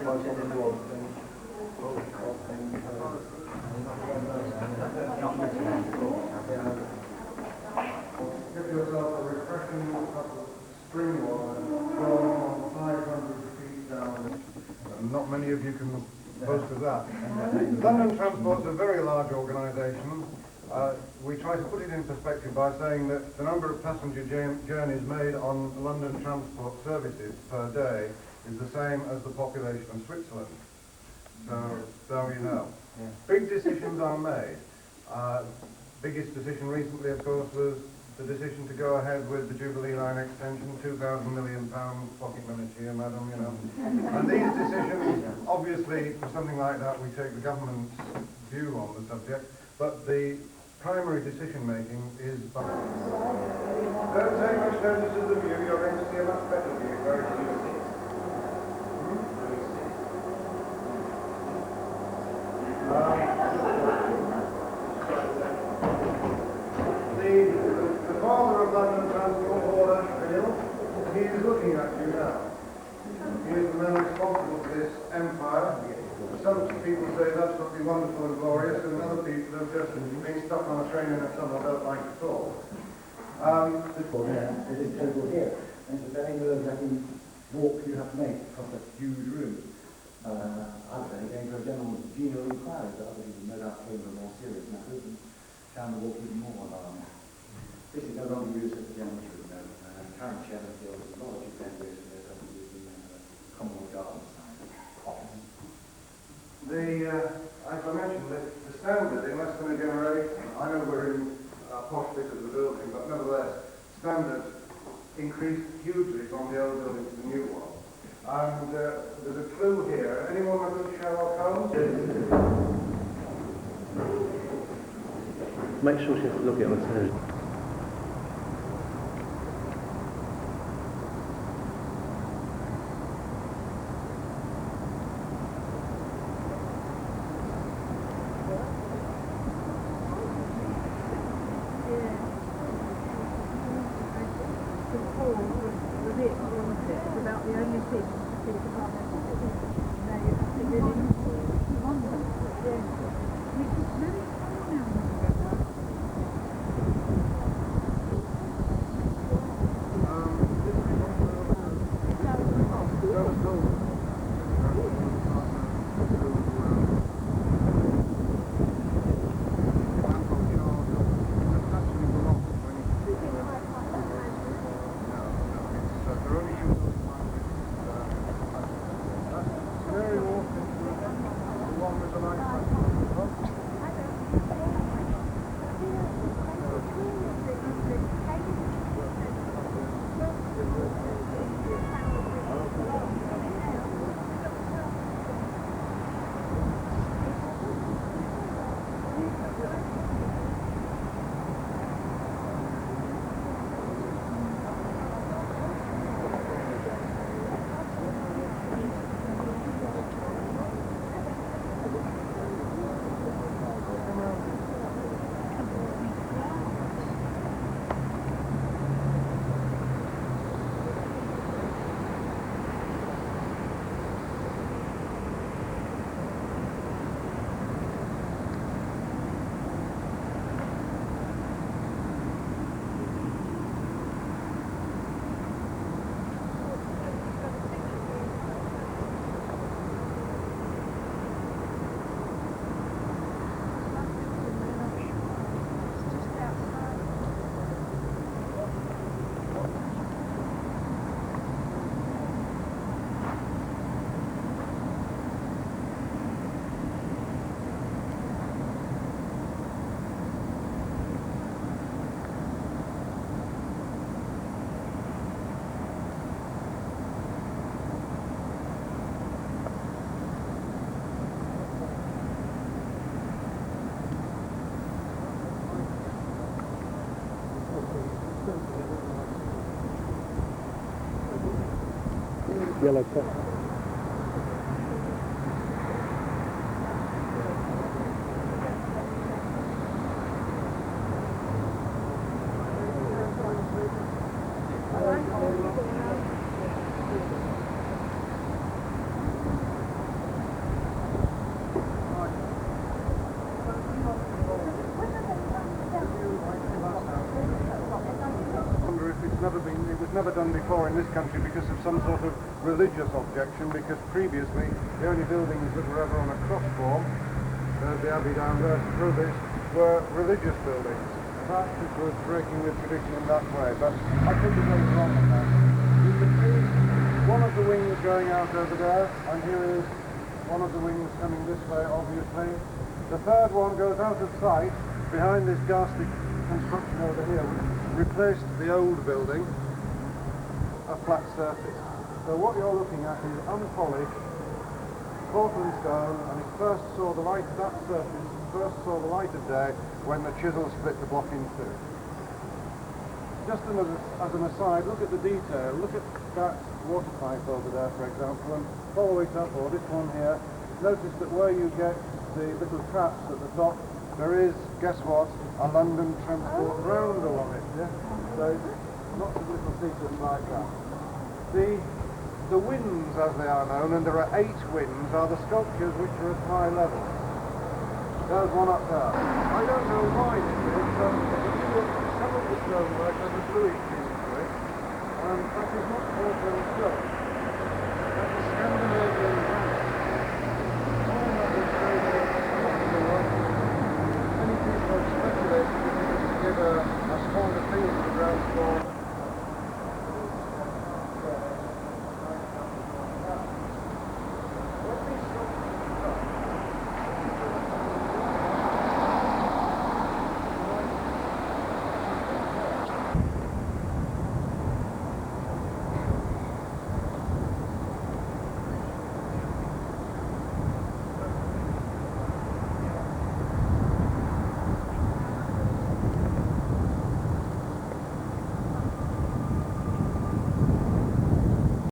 Give yourself a refreshing cup of spring water from 500 feet down. And not many of you can boast of that. London Transport's a very large organisation. We try to put it in perspective by saying that the number of passenger journeys made on London Transport services per day is the same as the population of Switzerland. So you know. Yeah. Big decisions are made. Biggest decision recently, of course, was the decision to go ahead with the Jubilee Line extension, £2,000 million pocket money here, madam, you know. And these decisions, obviously, for something like that, we take the government's view on the subject, but the primary decision-making is by... Don't take much notice of the view, you're going to see a much better view very soon. The father of London Transport, Lord Ashfield, he is looking at you now. He is the man responsible for this empire. Some people say that's got to be wonderful and glorious, and other people have just been stuck on a train in a tunnel don't like at all. It is table here. And it's a very nerve-wracking walk you have to make across a huge room. I was only going for a general genial inquiry, but other people no doubt came for more serious matters and found the walk even more alarming. This is no longer used as a general room, no. Current chairman feels a lot of defenders and there's only using the Commonwealth Garden sign. As I mentioned, the standard in less than a generation, I know we're in a posh bit of the building, but nevertheless, standards increased hugely from the old building to the new one. And there's a clue here. Anyone with a Sherlock Holmes? Make sure she has to look at it on her toes. About the only thing to think about that. Now you have to really wonder. It's very small now. Yellow cup. never done before in this country because of some sort of religious objection, because previously the only buildings that were ever on a cross form, the Abbey down there, Rubis, were religious buildings. Perhaps it was breaking with tradition in that way, but I could be going wrong on that. You can see one of the wings going out over there, and here is one of the wings coming this way, obviously. The third one goes out of sight behind this ghastly construction over here, which replaced the old building, a flat surface. So what you're looking at is unpolished Portland stone, and it first saw the light, that surface first saw the light of day when the chisel split the block in two. Just as an aside, look at the detail. Look at that water pipe over there, for example, and follow it up, or this one here. Notice that where you get the little traps at the top, there is, guess what, a London Transport round along it. Yeah? So lots of little secrets like that. The winds, as they are known, and there are 8 winds, are the sculptures which are at high level. There's one up there. I don't know why this is, but if you look at some of the stonework, there's a bluish hue to it, and that is not Portland stone.